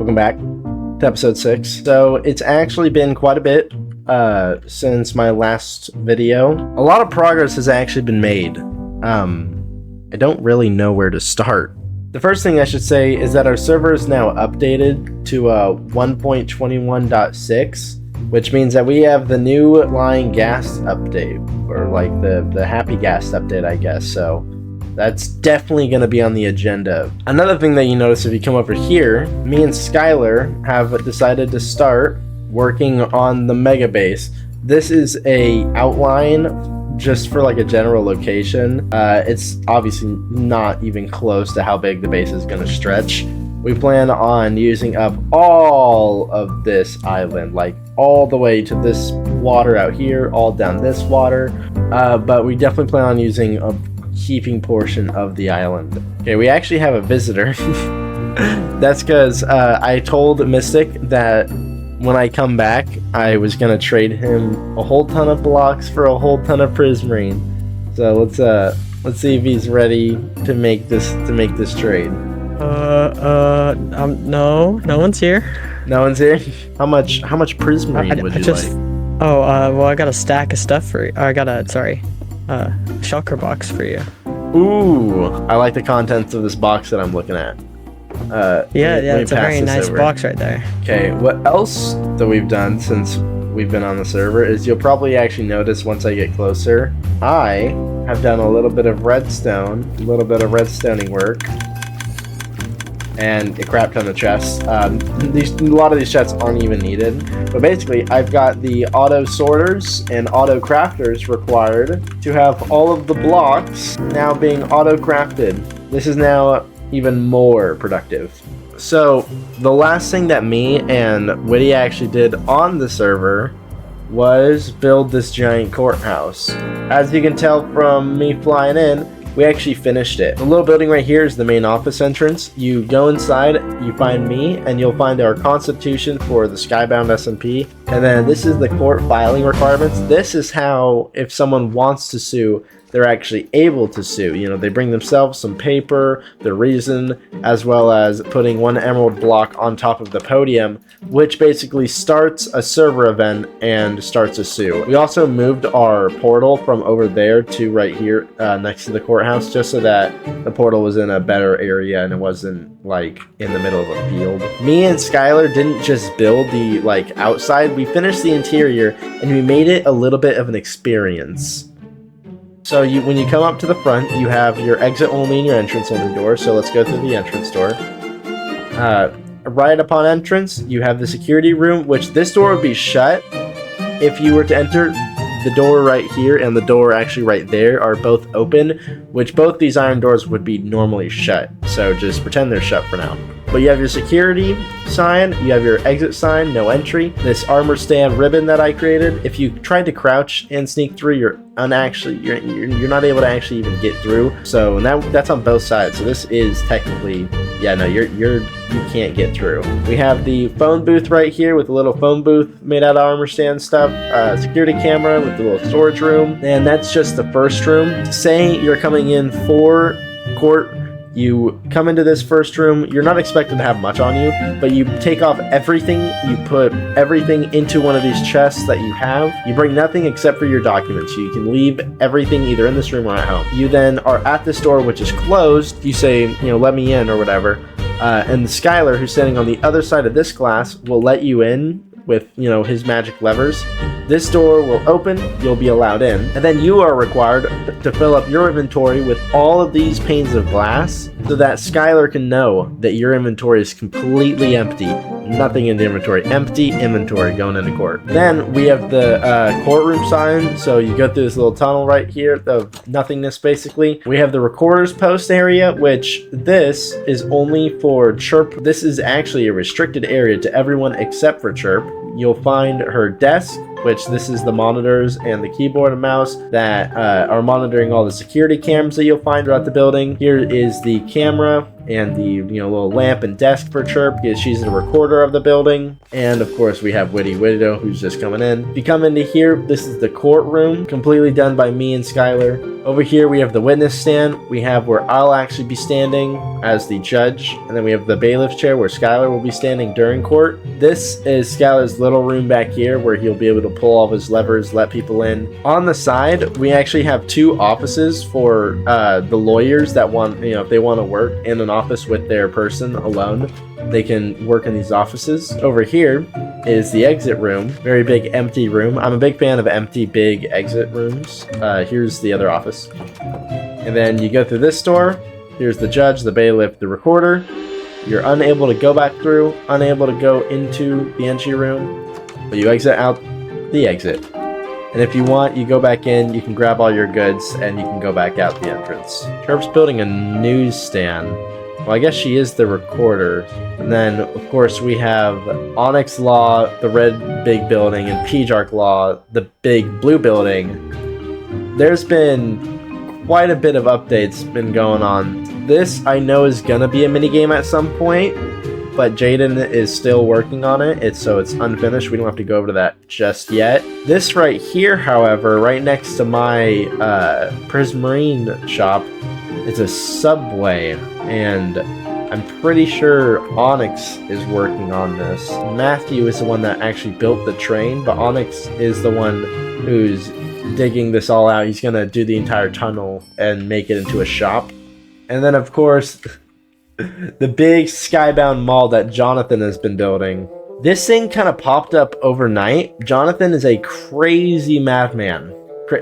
Welcome back to episode 6. So it's actually been quite a bit since my last video. A lot of progress has actually been made. I don't really know where to start. The first thing I should say is that our server is now updated to 1.21.6, which means that we have the new Flying Ghast update, or like the Happy Ghast update, I guess. So that's definitely going to be on the agenda. Another thing that you notice if you come over here, me and Skylar have decided to start working on the mega base. This is a outline just for like a general location. It's obviously not even close to how big the base is going to stretch. We plan on using up all of this island, like all the way to this water out here, all down this water. But we definitely plan on using a heaping portion of the island. Okay, we actually have a visitor. That's because I told Mystic that when I come back, I was gonna trade him a whole ton of blocks for a whole ton of prismarine. So let's see if he's ready to make this trade. No one's here. No one's here. How much prismarine would you like? Well, I got a stack of stuff for you. I got a shulker box for you. Ooh, I like the contents of this box that I'm looking at. It's a very nice box right there. Okay, what else that we've done since we've been on the server is you'll probably actually notice once I get closer, I have done a little bit of redstoning work, and a crap ton of chests. A lot of these chests aren't even needed, but basically I've got the auto sorters and auto crafters required to have all of the blocks now being auto crafted. This is now even more productive. So the last thing that me and Witty actually did on the server was build this giant courthouse. As you can tell from me flying in, we actually finished it. The little building right here is the main office entrance. You go inside, you find me, and you'll find our constitution for the Skybound SMP. And then this is the court filing requirements. This is how, if someone wants to sue, they're actually able to sue. You know, they bring themselves some paper, the reason, as well as putting one emerald block on top of the podium, which basically starts a server event and starts a sue. We also moved our portal from over there to right here next to the courthouse, just so that the portal was in a better area and it wasn't like in the middle of a field. Me and Skylar didn't just build the like outside, we finished the interior and we made it a little bit of an experience. So when you come up to the front, you have your exit only and your entrance only door. So let's go through the entrance door. Right upon entrance, you have the security room, which this door would be shut. If you were to enter, the door right here and the door actually right there are both open, which both these iron doors would be normally shut. So just pretend they're shut for now. But you have your security sign, you have your exit sign, no entry, this armor stand ribbon that I created. If you tried to crouch and sneak through, you're not able to actually even get through. So that's on both sides. So this is technically, yeah, no, you can't get through. We have the phone booth right here with a little phone booth made out of armor stand stuff, security camera with the little storage room, and that's just the first room. Say you're coming in for court. You come into this first room, you're not expected to have much on you, but you take off everything, you put everything into one of these chests that you have. You bring nothing except for your documents. You can leave everything either in this room or at home. You then are at this door, which is closed. You say, let me in or whatever. And Skylar, who's standing on the other side of this glass, will let you in with, his magic levers. This door will open, you'll be allowed in, and then you are required to fill up your inventory with all of these panes of glass so that Skylar can know that your inventory is completely empty. Nothing in the inventory. Empty inventory going into court. Then we have the courtroom sign, so you go through this little tunnel right here of nothingness basically. We have the recorder's post area, which this is only for Chirp. This is actually a restricted area to everyone except for Chirp. You'll find her desk, which this is the monitors and the keyboard and mouse that are monitoring all the security cams that you'll find throughout the building. Here is the camera and the little lamp and desk for Chirp because she's the recorder of the building. And of course we have Witty Widow who's just coming in. If you come into here, this is the courtroom, completely done by me and Skylar. Over here we have the witness stand. We have where I'll actually be standing as the judge, and then we have the bailiff's chair where Skylar will be standing during court. This is Skylar's little room back here where he'll be able to pull all of his levers, let people in. On the side, we actually have 2 offices for the lawyers that want, if they want to work in an office with their person alone, they can work in these offices. Over here is the exit room, very big empty room. I'm a big fan of empty big exit rooms. Here's the other office. And then you go through this door. Here's the judge, the bailiff, the recorder. You're unable to go back through, unable to go into the entry room, but you exit out the exit. And if you want, you go back in, you can grab all your goods, and you can go back out the entrance. Chirp's building a newsstand. Well, I guess she is the recorder. And then, of course, we have Onyx Law, the red big building, and P-Jark Law, the big blue building. There's been quite a bit of updates been going on. This, I know, is gonna be a minigame at some point, but Jaden is still working on it. So it's unfinished. We don't have to go over to that just yet. This right here, however, right next to my Prismarine shop, is a subway, and I'm pretty sure Onyx is working on this. Matthew is the one that actually built the train, but Onyx is the one who's digging this all out. He's gonna do the entire tunnel and make it into a shop. And then, of course, the big Skybound mall that Jonathan has been building. This thing kind of popped up overnight. Jonathan is a crazy madman.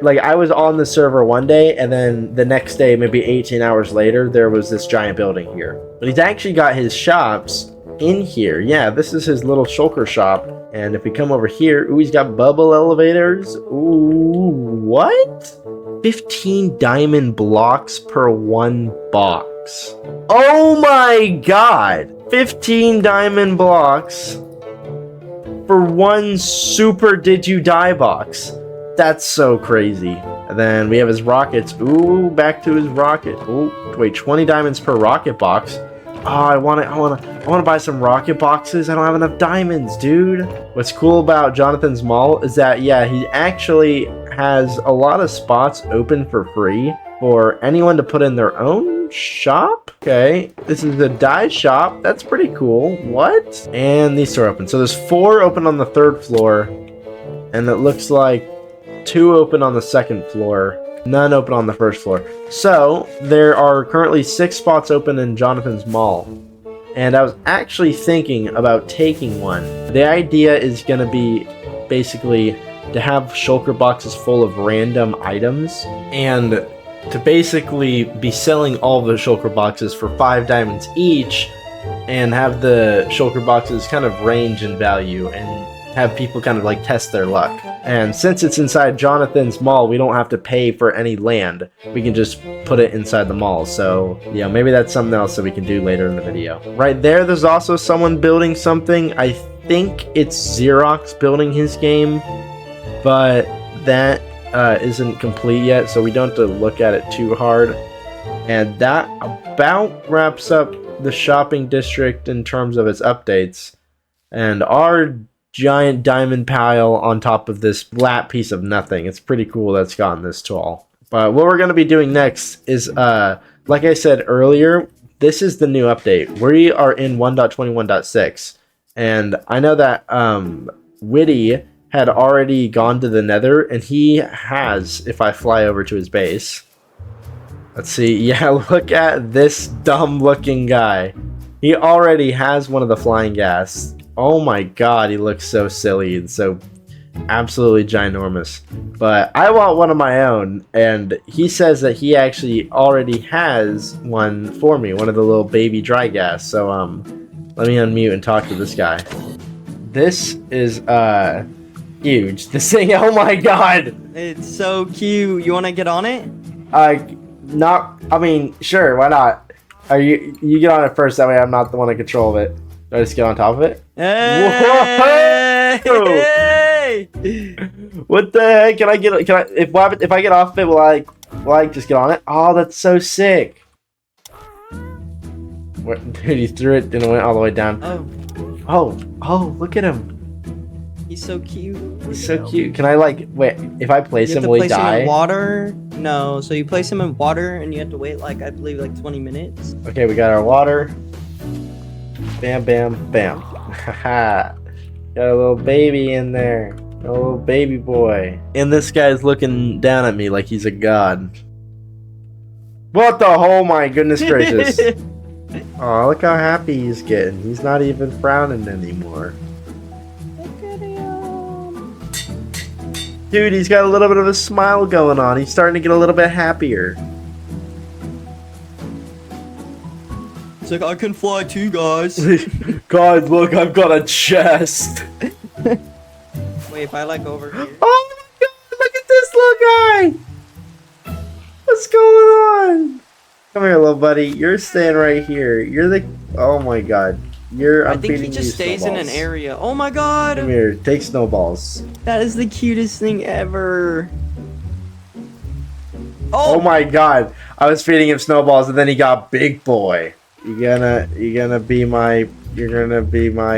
Like, I was on the server one day, and then the next day, maybe 18 hours later, there was this giant building here. But he's actually got his shops in here. Yeah, this is his little shulker shop. And if we come over here, ooh, he's got bubble elevators. Ooh, what? 15 diamond blocks per 1 box. Oh my god! 15 diamond blocks for 1 super did you die box. That's so crazy. And then we have his rockets. Ooh, back to his rocket. Ooh, wait, 20 diamonds per rocket box. Oh, I want to buy some rocket boxes. I don't have enough diamonds, dude. What's cool about Jonathan's mall is that, yeah, he actually has a lot of spots open for free for anyone to put in their own shop. Okay, this is a dye shop. That's pretty cool. What? And these are open. So there's 4 open on the 3rd floor, and it looks like 2 open on the 2nd floor, none open on the 1st floor. So there are currently 6 spots open in Jonathan's mall, and I was actually thinking about taking one. The idea is going to be basically to have shulker boxes full of random items, and to basically be selling all the shulker boxes for 5 diamonds each, and have the shulker boxes kind of range in value and have people kind of like test their luck. And since it's inside Jonathan's mall, we don't have to pay for any land. We can just put it inside the mall. So, yeah, maybe that's something else that we can do later in the video. Right there's also someone building something. I think it's Xerox building his game, but that isn't complete yet, so we don't have to look at it too hard. And that about wraps up the shopping district in terms of its updates. And our giant diamond pile on top of this flat piece of nothing. It's pretty cool that's gotten this tall. But what we're going to be doing next is, like I said earlier, this is the new update. We are in 1.21.6. And I know that Witty had already gone to the Nether, and he has, if I fly over to his base. Let's see. Yeah, look at this dumb looking guy. He already has one of the flying gas. Oh my god, he looks so silly and so absolutely ginormous. But I want one of my own, and he says that he actually already has one for me, one of the little baby dry gas. So let me unmute and talk to this guy. This is huge. This thing, oh my god! It's so cute. You want to get on it? I mean, sure, why not? You get on it first, that way I'm not the one in control of it. Do I just get on top of it? Hey! Whoa! What the heck? Can I if I get off of it, will I just get on it? Oh, that's so sick. What, dude, he threw it and it went all the way down. Oh, look at him. He's so cute. He's so cute. Can I like wait? If I place him, will he place him die? in water. No, so you place him in water and you have to wait like I believe like 20 minutes. Okay, we got our water. Bam, bam, bam. Haha. Got a little baby in there. A little baby boy. And this guy's looking down at me like he's a god. What the? Oh my goodness gracious. Oh, look how happy he's getting. He's not even frowning anymore. Look at him. Dude, he's got a little bit of a smile going on. He's starting to get a little bit happier. It's like, I can fly too, guys. Guys, look, I've got a chest. Wait, if I like over here. Oh my god, look at this little guy. What's going on? Come here, little buddy. You're staying right here. You're the... Oh my god. I think he just stays in an area. Oh my god. Come here, take snowballs. That is the cutest thing ever. Oh my god. I was feeding him snowballs and then he got big boy. You're gonna be my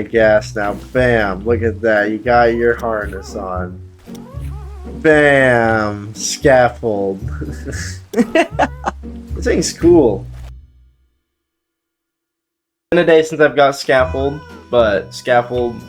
gas now. Bam, look at that. You got your harness on. Bam, scaffold. This thing's cool. It's been a day since I've got scaffold, but scaffold,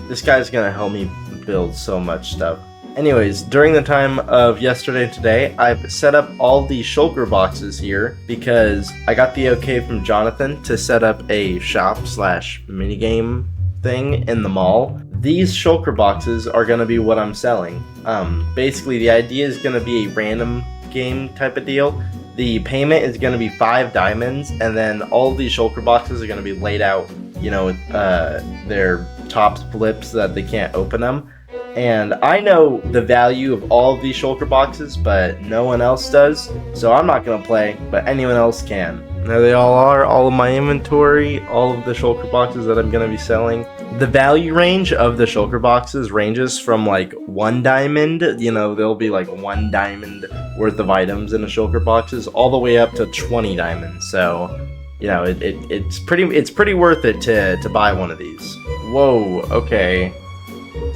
this guy's gonna help me build so much stuff. Anyways, during the time of yesterday and today, I've set up all the shulker boxes here because I got the okay from Jonathan to set up a shop slash minigame thing in the mall. These shulker boxes are going to be what I'm selling. Basically, the idea is going to be a random game type of deal. The payment is going to be 5 diamonds, and then all of these shulker boxes are going to be laid out, you know, with their tops flipped so that they can't open them. And I know the value of all of these shulker boxes, but no one else does. So I'm not going to play, but anyone else can. There they all are, all of my inventory, all of the shulker boxes that I'm going to be selling. The value range of the shulker boxes ranges from like 1 diamond, you know, there'll be like 1 diamond worth of items in the shulker boxes, all the way up to 20 diamonds. So, you know, it's pretty worth it to buy one of these. Whoa, okay.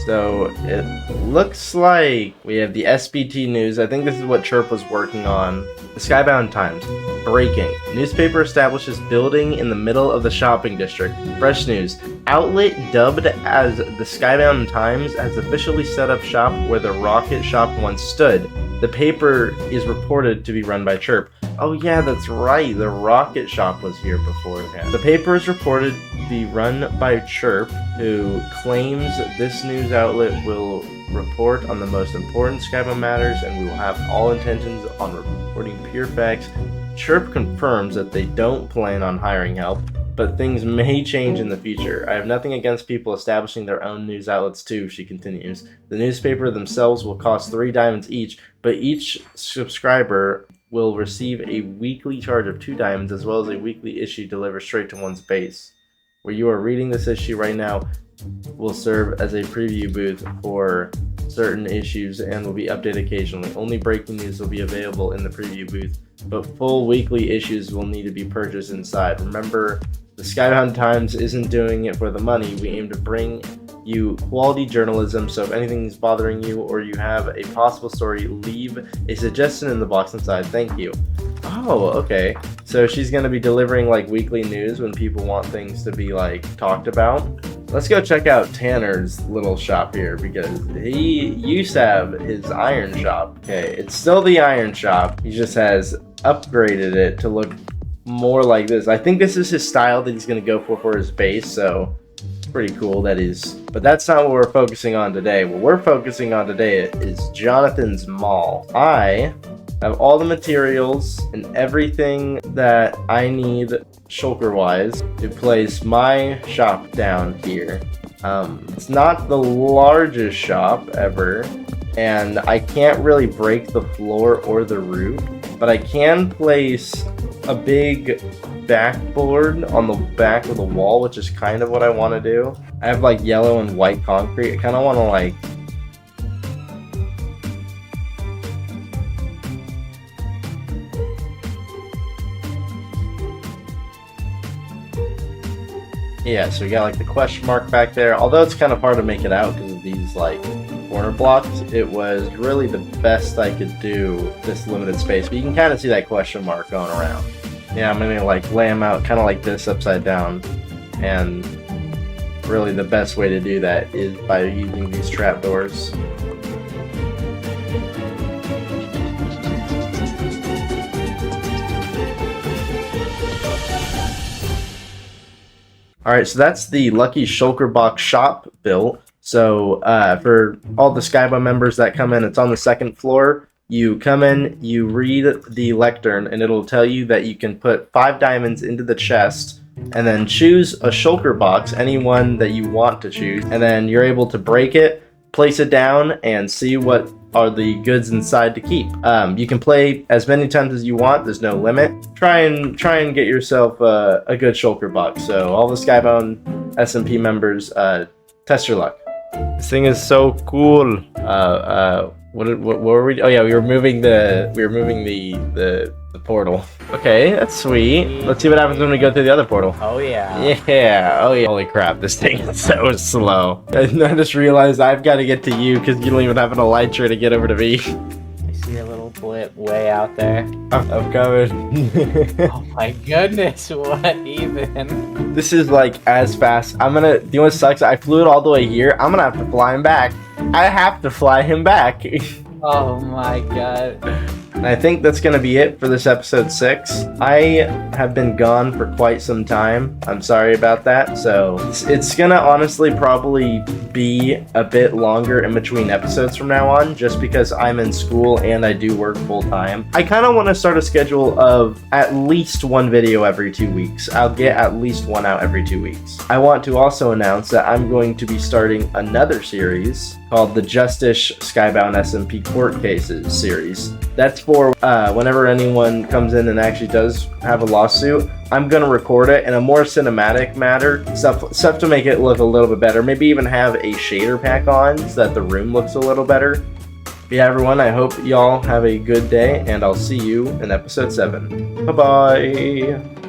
So it looks like we have the SBT news. I think this is what Chirp was working on. The Skybound Times. Breaking. Newspaper establishes building in the middle of the shopping district. Fresh news. Outlet dubbed as the Skybound Times has officially set up shop where the Rocket Shop once stood. The paper is reported to be run by Chirp. Oh yeah, that's right. The Rocket Shop was here beforehand. The paper is reported to be run by Chirp, who claims this news outlet will report on the most important Skybound matters and we will have all intentions on reporting pure facts. Chirp confirms that they don't plan on hiring help, but things may change in the future. I have nothing against people establishing their own news outlets too, she continues. The newspaper themselves will cost 3 diamonds each, but each subscriber will receive a weekly charge of 2 diamonds as well as a weekly issue delivered straight to one's base. Where you are reading this issue right now will serve as a preview booth for certain issues and will be updated occasionally. Only breaking news will be available in the preview booth, but full weekly issues will need to be purchased inside. Remember, the Skybound Times isn't doing it for the money. We aim to bring you quality journalism, so if anything is bothering you or you have a possible story, leave a suggestion in the box inside. Thank you. Oh, okay. So she's going to be delivering like weekly news when people want things to be like talked about. Let's go check out Tanner's little shop here because he used to have his iron shop. Okay, it's still the iron shop. He just has upgraded it to look more like this. I think this is his style that he's going to go for his base, so it's pretty cool that he's... But that's not what we're focusing on today. What we're focusing on today is Jonathan's Mall. I have all the materials and everything that I need shulker-wise to place my shop down here. It's not the largest shop ever, and I can't really break the floor or the roof, but I can place a big backboard on the back of the wall, which is kind of what I want to do. I have like yellow and white concrete. I kind of want to like Yeah, so we got like the question mark back there. Although it's kind of hard to make it out because of these like corner blocks, it was really the best I could do this limited space. But you can kind of see that question mark going around. Yeah, I'm gonna like lay them out kind of like this upside down, and really the best way to do that is by using these trapdoors. Alright, so that's the Lucky Shulker Box shop built. So for all the Skybound members that come in, it's on the 2nd floor. You come in, you read the lectern, and it'll tell you that you can put 5 diamonds into the chest, and then choose a shulker box, any one that you want to choose, and then you're able to break it, place it down, and see what are the goods inside to keep. You can play as many times as you want. There's no limit. Try and get yourself a good shulker box. So all the Skybound SMP members, test your luck. This thing is so cool. What were we? Oh yeah, we were moving the portal. Okay, that's sweet. Let's see what happens when we go through the other portal. Oh yeah. Yeah. Oh yeah. Holy crap! This thing is so slow. I just realized I've got to get to you because you don't even have an elytra to get over to me. I see a little blip way out there. I'm coming. Oh my goodness! What even? This is like as fast. You know what sucks? I flew it all the way here. I'm gonna have to fly him back. I have to fly him back. Oh my god. And I think that's going to be it for this episode 6. I have been gone for quite some time. I'm sorry about that. So it's going to honestly probably be a bit longer in between episodes from now on, just because I'm in school and I do work full time. I kind of want to start a schedule of at least 1 video every 2 weeks. I'll get at least 1 out every 2 weeks. I want to also announce that I'm going to be starting another series called the Justice Skybound SMP Court Cases series. That's for whenever anyone comes in and actually does have a lawsuit, I'm going to record it in a more cinematic manner, stuff to make it look a little bit better, maybe even have a shader pack on so that the room looks a little better. But yeah, everyone, I hope y'all have a good day, and I'll see you in episode 7. Bye-bye!